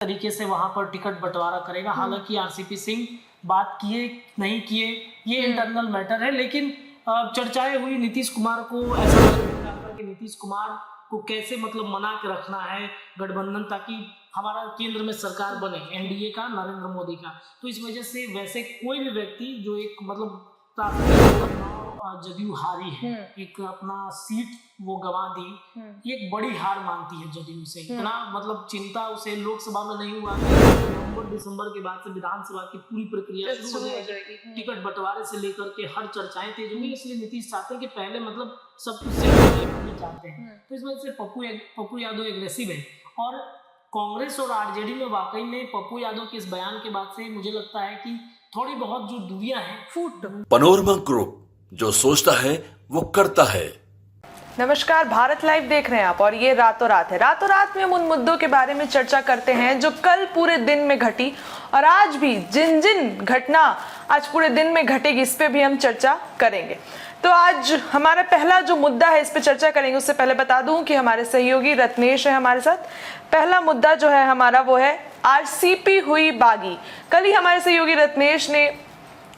तरीके से वहां पर टिकट बंटवारा करेगा। हालांकि आरसीपी सिंह बात किए नहीं किए ये इंटरनल मैटर है, लेकिन चर्चाएं हुई नीतीश कुमार को ऐसा लग रहा था कि नीतीश कुमार को कैसे मतलब मना के रखना है गठबंधन, ताकि हमारा केंद्र में सरकार बने एनडीए का, नरेंद्र मोदी का। तो इस वजह से वैसे कोई भी व्यक्ति जो एक मतलब जदयू हारी है, एक अपना सीट वो गंवा दी, ये एक बड़ी हार मानती है जदयू से। इतना मतलब चिंता उसे लोकसभा में नहीं हुआ, नवंबर दिसंबर के बाद से विधानसभा की पूरी प्रक्रिया शुरू हो जाएगी। टिकट बंटवारे से लेकर के हर चर्चाएं तेज होंगी, इसलिए नीतीश चाहते हैं कि पहले मतलब सब कुछ से चाहते हैं। तो इस वजह से पप्पू यादव एग्रेसिव है। और कांग्रेस और आरजेडी में वाकई में पप्पू यादव के इस बयान के बाद से मुझे लगता है कि थोड़ी बहुत जो दूरियां हैं फूट। पनोरमा ग्रुप, जो सोचता है वो करता है। नमस्कार, भारत लाइव देख रहे हैं आप और ये रातों रात है। रातों रात में हम उन मुद्दों के बारे में चर्चा करते हैं जो कल पूरे दिन में घटी और आज भी जिन जिन घटना आज पूरे दिन में घटेगी इस पे भी हम चर्चा करेंगे। तो आज हमारा पहला जो मुद्दा है इस पे चर्चा करेंगे। उससे पहले बता दूं कि हमारे सहयोगी रत्नेश है हमारे साथ। पहला मुद्दा जो है हमारा वो है आरसीपी हुई बागी। कल ही हमारे सहयोगी रत्नेश ने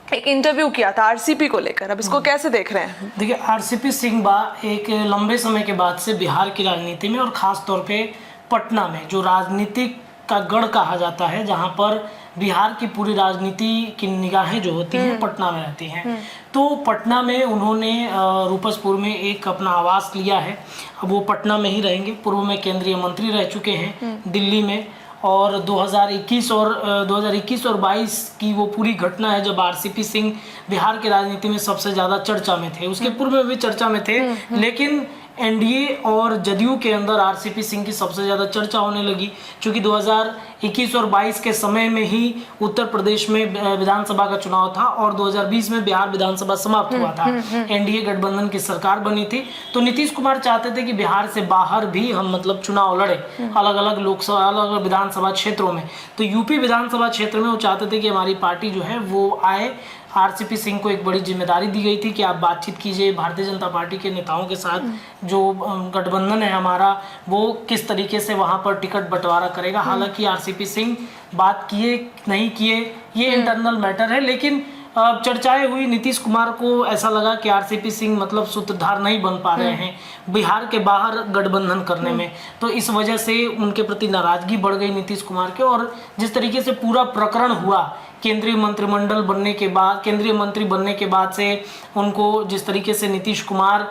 एक इंटरव्यू किया था आरसीपी को लेकर, अब इसको कैसे देख रहे हैं? देखिए, आरसीपी सिंह एक लंबे समय के बाद से बिहार की राजनीति में और खास तौर पे पटना में, जो राजनीतिक का गढ़ कहा जाता है, जहां पर बिहार की पूरी राजनीति की निगाहें जो होती हैं पटना में रहती हैं। तो पटना में उन्होंने रूपसपुर में एक अपना आवास लिया है। अब वो पटना में ही रहेंगे। पूर्व में केंद्रीय मंत्री रह चुके हैं दिल्ली में, और 2021 और 22 की वो पूरी घटना है जब आरसीपी सिंह बिहार की राजनीति में सबसे ज़्यादा चर्चा में थे। उसके पूर्व में भी चर्चा में थे, लेकिन एनडीए और जदयू के अंदर आरसीपी सिंह की सबसे ज़्यादा चर्चा होने लगी, क्योंकि 2021 और 22 के समय में ही उत्तर प्रदेश में विधानसभा का चुनाव था और 2020 में बिहार विधानसभा समाप्त हुआ था। एनडीए गठबंधन की सरकार बनी थी। तो नीतीश कुमार चाहते थे कि बिहार से बाहर भी हम मतलब चुनाव लड़े, अलग अलग लोकसभा, अलग अलग विधानसभा क्षेत्रों में। तो यूपी विधानसभा क्षेत्र में वो चाहते थे कि हमारी पार्टी जो है वो आए। आरसीपी सिंह को एक बड़ी जिम्मेदारी दी गई थी कि आप बातचीत कीजिए भारतीय जनता पार्टी के नेताओं के साथ, जो गठबंधन है हमारा वो किस तरीके से वहां पर टिकट बंटवारा करेगा। हालांकि आरसीपी सिंह बात किए नहीं किए ये इंटरनल मैटर है, लेकिन चर्चाएं हुई। नीतीश कुमार को ऐसा लगा कि आरसीपी सिंह मतलब सूत्रधार नहीं बन पा रहे हैं बिहार के बाहर गठबंधन करने में, तो इस वजह से उनके प्रति नाराजगी बढ़ गई नीतीश कुमार के। और जिस तरीके से पूरा प्रकरण हुआ केंद्रीय मंत्रिमंडल बनने के बाद, केंद्रीय मंत्री बनने के बाद से उनको जिस तरीके से नीतीश कुमार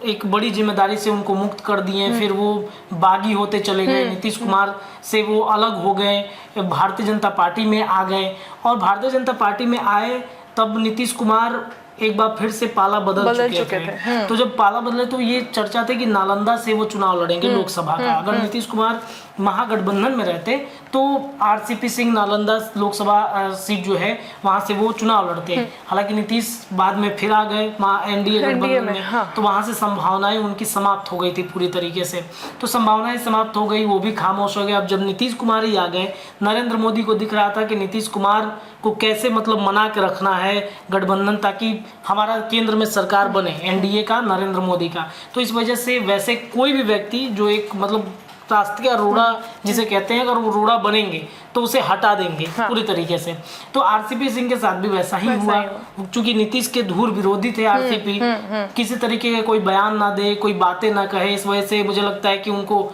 एक बड़ी जिम्मेदारी से उनको मुक्त कर दिए, फिर वो बागी होते चले गए, नीतीश कुमार से वो अलग हो गए, भारतीय जनता पार्टी में आ गए। और भारतीय जनता पार्टी में आए तब नीतीश कुमार एक बार फिर से पाला बदल चुके थे। तो जब पाला बदले तो ये चर्चा थी कि नालंदा से वो चुनाव लड़ेंगे लोकसभा का। अगर नीतीश कुमार महागठबंधन में रहते तो आरसीपी सिंह नालंदा लोकसभा सीट जो है वहां से वो चुनाव लड़ते। हालांकि नीतीश बाद में फिर आ गए एनडीए गठबंधन में, तो वहां से संभावनाएं उनकी समाप्त हो गई थी पूरी तरीके से। तो संभावनाएं समाप्त हो गई, वो भी खामोश हो गए। अब जब नीतीश कुमार ही आ गए, नरेंद्र मोदी को दिख रहा था कि नीतीश कुमार को कैसे मतलब मना के रखना है गठबंधन, ताकि हमारा केंद्र में सरकार बने एनडीए का, नरेंद्र मोदी का। तो इस वजह से वैसे कोई भी व्यक्ति जो एक मतलब राष्ट्रीय रोड़ा जिसे कहते हैं, अगर वो रोड़ा बनेंगे तो उसे हटा देंगे पूरी तरीके से। तो आरसीपी सिंह के साथ भी वैसा ही हुआ। चूंकि नीतीश के धूर विरोधी थे आरसीपी, किसी तरीके के कोई बयान ना दे, कोई बातें ना कहे, इस वजह से मुझे लगता है कि उनको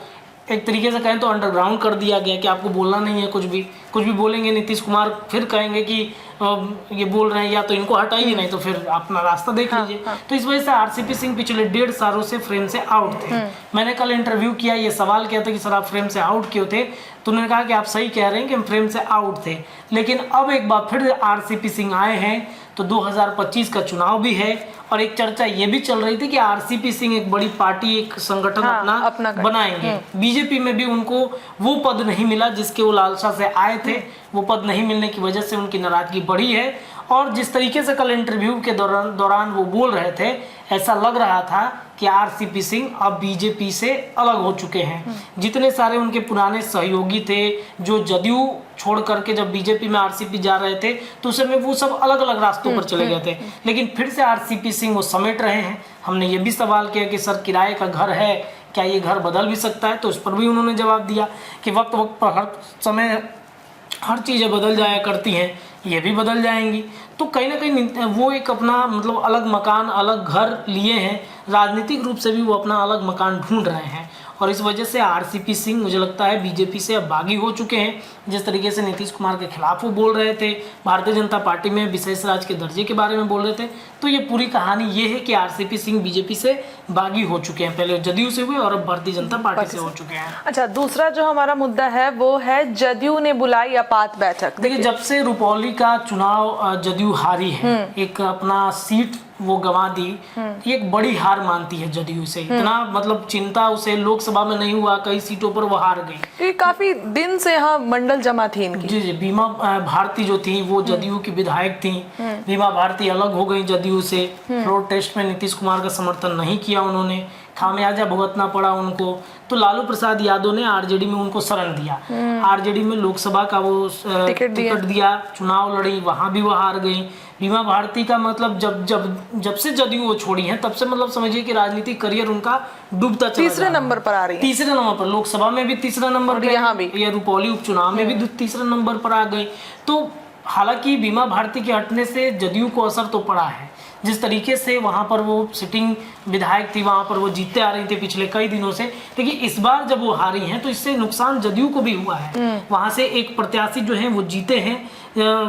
एक तरीके से कहें तो अंडरग्राउंड कर दिया गया कि आपको बोलना नहीं है। कुछ भी बोलेंगे नीतीश कुमार फिर कहेंगे कि ये बोल रहे हैं, या तो इनको हटाइए, नहीं तो फिर अपना रास्ता देख लीजिए। तो इस वजह से आरसीपी सिंह पिछले 1.5 सालों से फ्रेम से आउट थे। मैंने कल इंटरव्यू किया, ये सवाल किया था कि सर आप फ्रेम से आउट क्यों थे, तो उन्होंने कहा कि आप सही कह रहे हैं कि हम फ्रेम से आउट थे, लेकिन अब एक बार फिर आरसीपी सिंह आए हैं। तो 2025 का चुनाव भी है और एक चर्चा ये भी चल रही थी कि आरसीपी सिंह एक बड़ी पार्टी, एक संगठन अपना बनाएंगे। बीजेपी में भी उनको वो पद नहीं मिला जिसके वो लालसा से आए थे, वो पद नहीं मिलने की वजह से उनकी नाराजगी बढ़ी है। और जिस तरीके से कल इंटरव्यू के दौरान वो बोल रहे थे, ऐसा लग रहा था कि आरसीपी सिंह अब बीजेपी से अलग हो चुके हैं। जितने सारे उनके पुराने सहयोगी थे जो जदयू छोड़ करके जब बीजेपी में आरसीपी जा रहे थे तो उस समय वो सब अलग अलग रास्तों पर चले गए थे, लेकिन फिर से आरसीपी सिंह वो समेट रहे हैं। हमने ये भी सवाल किया कि सर किराए का घर है, क्या ये घर बदल भी सकता है? तो उस पर भी उन्होंने जवाब दिया कि वक्त वक्त पर हर समय हर चीज़ें बदल जाया करती हैं, ये भी बदल जाएंगी। तो कहीं ना कहीं वो एक अपना मतलब अलग मकान, अलग घर लिए हैं, राजनीतिक रूप से भी वो अपना अलग मकान ढूंढ रहे हैं। और इस वजह से आरसीपी सिंह मुझे लगता है बीजेपी से अब बागी हो चुके हैं। जिस तरीके से नीतीश कुमार के खिलाफ वो बोल रहे थे, भारतीय जनता पार्टी में विशेष राज के दर्जे के बारे में बोल रहे थे, तो ये पूरी कहानी ये है कि आरसीपी सिंह बीजेपी से बागी हो चुके हैं। पहले जदयू से हुए और अब भारतीय जनता पार्टी से हो चुके हैं। अच्छा, दूसरा जो हमारा मुद्दा है वो है जदयू ने बुलाई आपात बैठक। देखिए, जब से रुपौली का चुनाव जदयू हारी है, एक अपना सीट वो गंवा दी, ये एक बड़ी हार मानती है जदयू से। इतना मतलब चिंता उसे लोकसभा में नहीं हुआ, कई सीटों पर वो हार गई। ये काफी दिन से यहाँ मंडल जमा थी इनकी। जी जी, बीमा भारती जो थी वो जदयू की विधायक थी। बीमा भारती अलग हो गई जदयू से। फ्लोर टेस्ट में नीतीश कुमार का समर्थन नहीं किया उन्होंने, खामियाजा भुगतना पड़ा उनको। तो लालू प्रसाद यादव ने आरजेडी में उनको शरण दिया, आरजेडी में लोकसभा का वो टिकट दिया, चुनाव लड़ी, वहां भी वो हार गई। बीमा भारती का मतलब जब से जदयू वो छोड़ी है तब से मतलब समझिए कि राजनीतिक करियर उनका डूबता चला तीसरे नंबर पर आ रही है। तीसरे नंबर पर, लोकसभा में भी तीसरा नंबर पे, यहाँ भी या रुपौली उपचुनाव में भी तीसरे नंबर पर आ गई। तो हालांकि बीमा भारती के हटने से जदयू को असर तो पड़ा है। जिस तरीके से वहां पर वो सिटिंग विधायक थी, वहां पर वो जीतते आ रही थी पिछले कई दिनों से, लेकिन इस बार जब वो हारी हैं तो इससे नुकसान जदयू को भी हुआ है। वहां से एक प्रत्याशी जो है वो जीते हैं,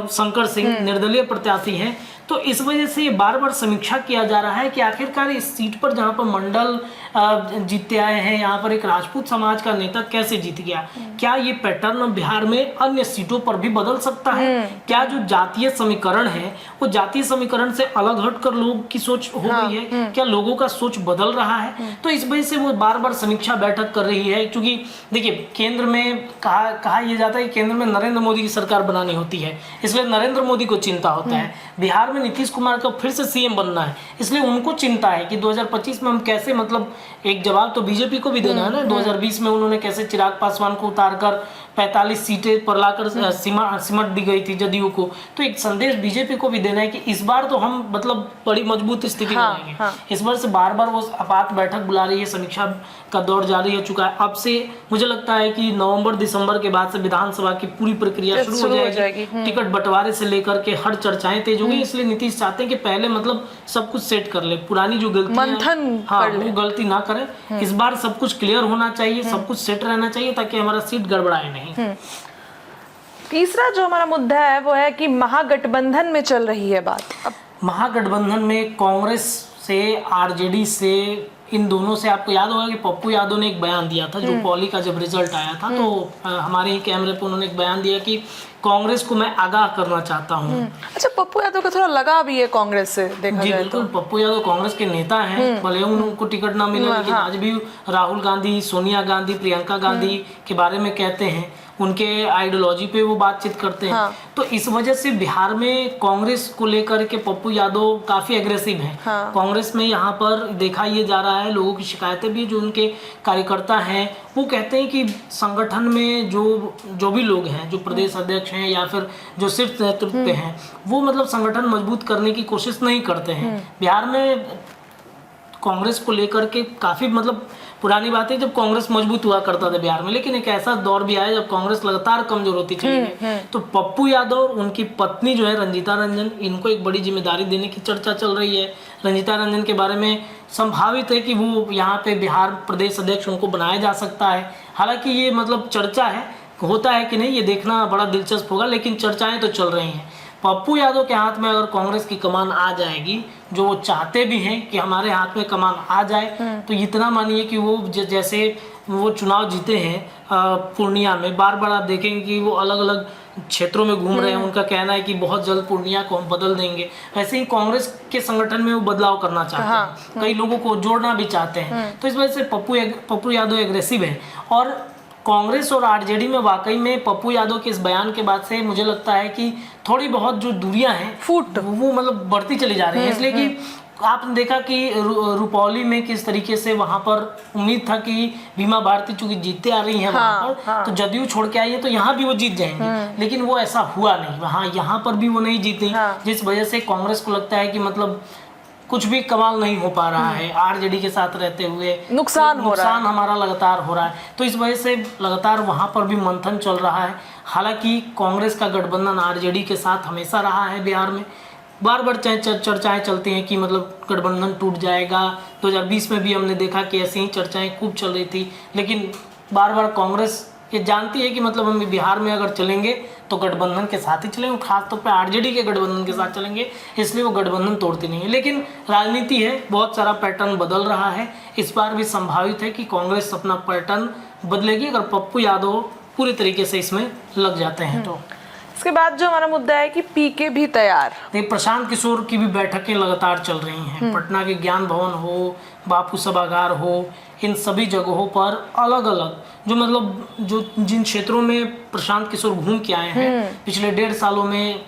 शंकर सिंह निर्दलीय प्रत्याशी हैं। तो इस वजह से बार बार समीक्षा किया जा रहा है कि आखिरकार इस सीट पर जहां पर मंडल जीतते आए हैं, यहाँ पर एक राजपूत समाज का नेता कैसे जीत गया? क्या ये पैटर्न बिहार में अन्य सीटों पर भी बदल सकता है? क्या जो जातीय समीकरण है वो जातीय समीकरण से अलग हटकर लोगों की सोच हो गई है? क्या लोगों का सोच बदल रहा है? तो इस वजह से वो बार बार समीक्षा बैठक कर रही है, क्योंकि देखिए केंद्र में कहा यह जाता है कि केंद्र में नरेंद्र मोदी की सरकार बनानी होती है, इसलिए नरेंद्र मोदी को चिंता होता है। बिहार में नीतीश कुमार का फिर से सीएम बनना है, इसलिए उनको चिंता है कि 2025 में हम कैसे, मतलब एक जवाब तो बीजेपी को भी देना है ना। 2020 में उन्होंने कैसे चिराग पासवान को उतारकर 45 सीटें पर लाकर सिमट दी गई थी जदयू को। तो एक संदेश बीजेपी को भी देना है कि इस बार तो हम मतलब बड़ी मजबूत स्थिति में आएंगे। इस बार से बार बार वो आपात बैठक बुला रही है, समीक्षा का दौर जारी हो चुका है। अब से मुझे लगता है कि नवंबर दिसंबर के बाद से विधानसभा की पूरी प्रक्रिया शुरू हो जाएगी। टिकट बंटवारे से लेकर के हर चर्चाएं तेज हो गई, इसलिए नीतीश चाहते हैं कि पहले मतलब सब कुछ सेट कर ले, पुरानी जो गलती वो गलती ना करें। इस बार सब कुछ क्लियर होना चाहिए, सब कुछ सेट रहना चाहिए ताकि हमारा सीट गड़बड़ाए नहीं। तीसरा जो हमारा मुद्दा है वो है कि महागठबंधन में चल रही है बात। अब महागठबंधन में कांग्रेस से, आरजेडी से, इन दोनों से, आपको याद होगा कि पप्पू यादव ने एक बयान दिया था जो पॉली का जब रिजल्ट आया था, तो हमारे ही कैमरे पर उन्होंने एक बयान दिया कि कांग्रेस को मैं आगाह करना चाहता हूँ। अच्छा, पप्पू यादव का थोड़ा लगा भी है कांग्रेस से, देखा जाए तो। पप्पू यादव कांग्रेस के नेता हैं, भले उनको टिकट ना मिले, लेकिन आज भी राहुल गांधी, सोनिया गांधी, प्रियंका गांधी के बारे में कहते हैं, उनके आइडियोलॉजी पे वो बातचीत करते हैं। तो इस वजह से बिहार में कांग्रेस को लेकर के पप्पू यादव काफी एग्रेसिव हैं। कांग्रेस में यहाँ पर देखा ये जा रहा है, लोगों की शिकायतें भी, जो उनके कार्यकर्ता हैं वो कहते हैं कि संगठन में जो भी लोग हैं, जो प्रदेश अध्यक्ष हैं या फिर जो शीर्ष नेतृत्व पे हैं, वो मतलब संगठन मजबूत करने की कोशिश नहीं करते हैं। बिहार में कांग्रेस को लेकर के काफी मतलब पुरानी बात है जब कांग्रेस मजबूत हुआ करता था बिहार में, लेकिन एक ऐसा दौर भी आया जब कांग्रेस लगातार कमजोर होती चली गई। तो पप्पू यादव, उनकी पत्नी जो है रंजीता रंजन, इनको एक बड़ी जिम्मेदारी देने की चर्चा चल रही है। रंजीता रंजन के बारे में संभावित है कि वो यहाँ पे बिहार प्रदेश अध्यक्ष उनको बनाया जा सकता है। हालांकि ये मतलब चर्चा है, होता है कि नहीं ये देखना बड़ा दिलचस्प होगा, लेकिन चर्चाएं तो चल रही हैं। पप्पू यादव के हाथ में अगर कांग्रेस की कमान आ जाएगी, जो वो चाहते भी हैं कि हमारे हाथ में कमान आ जाए, तो इतना मानिए कि वो जैसे वो चुनाव जीते हैं पूर्णिया में, बार बार आप देखेंगे कि वो अलग अलग क्षेत्रों में घूम रहे हैं। उनका कहना है कि बहुत जल्द पूर्णिया को हम बदल देंगे। वैसे ही कांग्रेस के संगठन में वो बदलाव करना चाहते हैं, कई लोगों को जोड़ना भी चाहते हैं। तो इस वजह से पप्पू यादव एग्रेसिव है। और कांग्रेस और आरजेडी में वाकई में पप्पू यादव के इस बयान के बाद से मुझे लगता है कि थोड़ी बहुत जो दूरियां हैं वो मतलब बढ़ती चली जा रही है, इसलिए कि आपने देखा कि रुपौली में किस तरीके से वहां पर उम्मीद था कि बीमा भारती चूंकि जीतते आ रही हैं वहां पर, तो जदयू छोड़ के आई है तो यहाँ भी वो जीत जाएंगे, लेकिन वो ऐसा हुआ नहीं, यहाँ पर भी वो नहीं जीती, जिस वजह से कांग्रेस को लगता है कि मतलब कुछ भी कमाल नहीं हो पा रहा है, आरजेडी के साथ रहते हुए नुकसान हमारा लगातार हो रहा है, तो इस वजह से लगातार वहां पर भी मंथन चल रहा है। हालांकि कांग्रेस का गठबंधन आरजेडी के साथ हमेशा रहा है, बिहार में बार बार चर्चाएं चलती हैं कि मतलब गठबंधन टूट जाएगा। 2020 में भी हमने देखा कि ऐसी ही चर्चाएं खूब चल रही थी, लेकिन बार बार कांग्रेस ये जानती है कि मतलब हम बिहार में अगर चलेंगे तो गठबंधन के साथ ही चलेंगे, खासतौर पे आरजेडी के गठबंधन के साथ चलेंगे, इसलिए वो गठबंधन तोड़ती नहीं है। लेकिन राजनीति है, बहुत सारा पैटर्न बदल रहा है, इस बार भी संभावित है कि कांग्रेस अपना पैटर्न बदलेगी अगर पप्पू यादव पूरी तरीके से इसमें लग जाते हैं तो। इसके बाद जो हमारा मुद्दा है कि पीके भी तैयार, प्रशांत किशोर की भी बैठकें लगातार चल रही हैं, पटना के ज्ञान भवन हो, बापू सभागार हो, इन सभी जगहों पर अलग अलग जो जिन क्षेत्रों में प्रशांत किशोर घूम के आए हैं पिछले 1.5 सालों में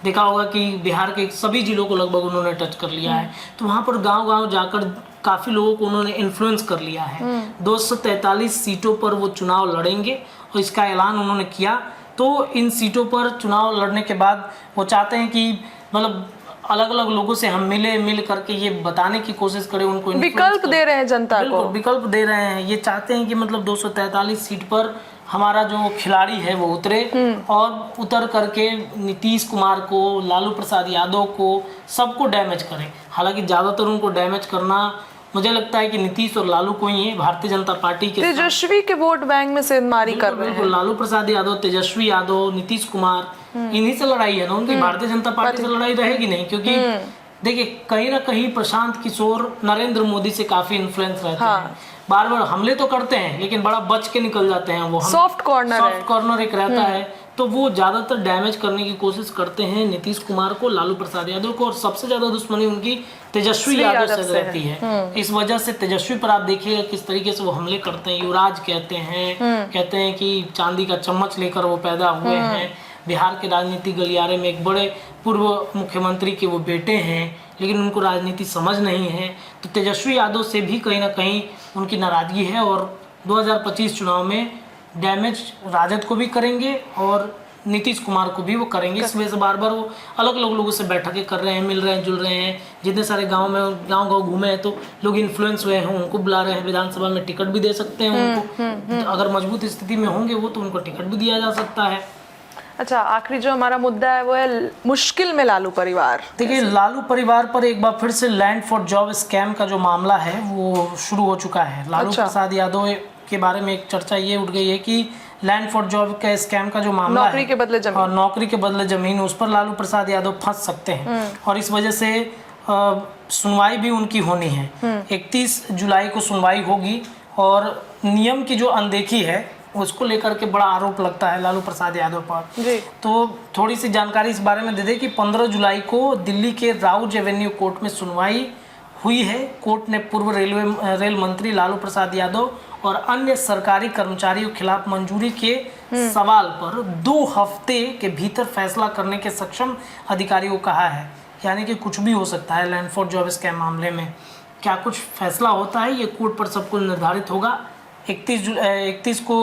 देखा होगा कि बिहार के सभी जिलों को लगभग उन्होंने टच कर लिया है, तो वहाँ पर गांव-गांव जाकर काफ़ी लोगों को उन्होंने इन्फ्लुएंस कर लिया है। 243 सीटों पर वो चुनाव लड़ेंगे और इसका ऐलान उन्होंने किया, तो इन सीटों पर चुनाव लड़ने के बाद वो चाहते हैं कि मतलब अलग अलग लोगों से हम मिल करके ये बताने की कोशिश करें, उनको विकल्प दे रहे हैं जनता को, विकल्प दे रहे हैं। ये चाहते हैं कि मतलब 243 सीट पर हमारा जो खिलाड़ी है वो उतरे और उतर करके नीतीश कुमार को, लालू प्रसाद यादव को, सबको डैमेज करें। हालांकि ज़्यादातर उनको डैमेज करना मुझे लगता है कि नीतीश और लालू को ही है, भारतीय जनता पार्टी के तेजस्वी के वोट बैंक में सेंधमारी कर रहे हैं। लालू प्रसाद यादव, तेजस्वी यादव, नीतीश कुमार, इन्हीं से लड़ाई है ना उनकी, भारतीय जनता पार्टी से लड़ाई रहेगी नहीं, क्योंकि देखिए कहीं ना कहीं प्रशांत किशोर नरेंद्र मोदी से काफी इन्फ्लुएंस रहते हैं, बार बार हमले तो करते हैं लेकिन बड़ा बच के निकल जाते हैं, वो सॉफ्ट कॉर्नर एक रहता है, तो वो ज्यादातर डैमेज करने की कोशिश करते हैं नीतीश कुमार को, लालू प्रसाद यादव को, और सबसे ज्यादा दुश्मनी उनकी तेजस्वी यादव से रहती है। इस वजह से तेजस्वी पर आप देखिएगा किस तरीके से वो हमले करते हैं, युवराज कहते हैं कि चांदी का चम्मच लेकर वो पैदा हुए हैं, बिहार के राजनीतिक गलियारे में एक बड़े पूर्व मुख्यमंत्री के वो बेटे हैं, लेकिन उनको राजनीति समझ नहीं है, तो तेजस्वी यादव से भी कहीं ना कहीं उनकी नाराजगी है और 2025 चुनाव में डैमेज राजद को भी करेंगे और नीतीश कुमार को भी वो करेंगे। इस वजह से बार बार वो अलग अलग लोगों से बैठकें कर रहे हैं, मिल रहे हैं, जुल रहे हैं, जितने सारे गांव घूमे हैं तो लोग इन्फ्लुएंस हुए हैं, उनको बुला रहे हैं, विधानसभा में टिकट भी दे सकते हैं उनको, अगर मजबूत स्थिति में होंगे वो तो उनको टिकट भी दिया जा सकता है। अच्छा, आखिरी जो हमारा मुद्दा है वो है मुश्किल में लालू परिवार। देखिए लालू परिवार पर एक बार फिर से लैंड फॉर जॉब स्कैम का जो मामला है वो शुरू हो चुका है। लालू प्रसाद यादव के बारे में एक चर्चा ये उठ गई है कि लैंड फॉर जॉब का स्कैम का जो मामला है, नौकरी के बदले जमीन, उस पर लालू प्रसाद यादव फंस सकते हैं और इस वजह से सुनवाई भी उनकी होनी है। 31 जुलाई को सुनवाई होगी और नियम की जो अनदेखी है उसको लेकर के बड़ा आरोप लगता है लालू प्रसाद यादव पर। तो थोड़ी सी जानकारी इस बारे में दे दें कि 15 जुलाई को दिल्ली के राउज एवेन्यू कोर्ट में सुनवाई हुई है। कोर्ट ने पूर्व रेल मंत्री लालू प्रसाद यादव और अन्य सरकारी कर्मचारियों के खिलाफ मंजूरी के सवाल पर 2 हफ्ते के भीतर फैसला करने के सक्षम अधिकारियों को कहा है। यानी कि कुछ भी हो सकता है लैंड फॉर जॉब स्कैम मामले में। क्या कुछ फैसला होता है ये कोर्ट पर सब कुछ निर्धारित होगा। 31 को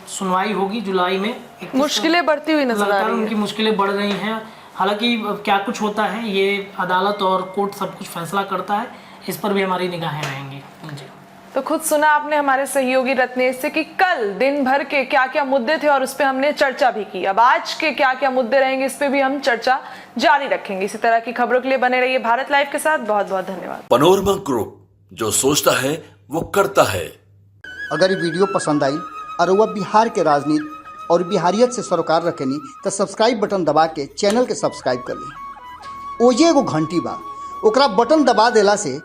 सुनवाई होगी जुलाई में। मुश्किलें बढ़ती हुई नजर आ रही हैं, उनकी मुश्किलें बढ़ रही हैं। हालांकि क्या कुछ होता है ये अदालत और कोर्ट सब कुछ फैसला करता है, इस पर भी हमारी निगाहें रहेंगी। तो खुद सुना आपने हमारे सहयोगी रत्नेश से कि कल दिन भर के क्या क्या मुद्दे थे और उस पर हमने चर्चा भी की। अब आज के क्या क्या मुद्दे रहेंगे इस पे भी हम चर्चा जारी रखेंगे। इसी तरह की खबरों के लिए बने रहिए भारत लाइव के साथ। बहुत बहुत धन्यवाद। पनोरमा ग्रुप, जो सोचता है वो करता है। अगर ये वीडियो पसंद आई और वह बिहार के राजनीति और बिहारियत से सरोकार रखेनी तो सब्सक्राइब बटन दबा के चैनल के सब्सक्राइब कर ली। ओजे एगो घंटी बा, ओकरा बटन दबा देला से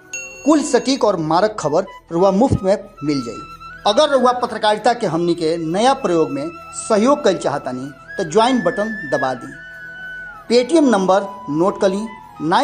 कुल सटीक और मारक खबर रुआ मुफ्त में मिल जाई। अगर रुआ पत्रकारिता के हमनी के नया प्रयोग में सहयोग कर चाहतानी तो ज्वाइन बटन दबा दी। पेटीएम नंबर नोट कर ली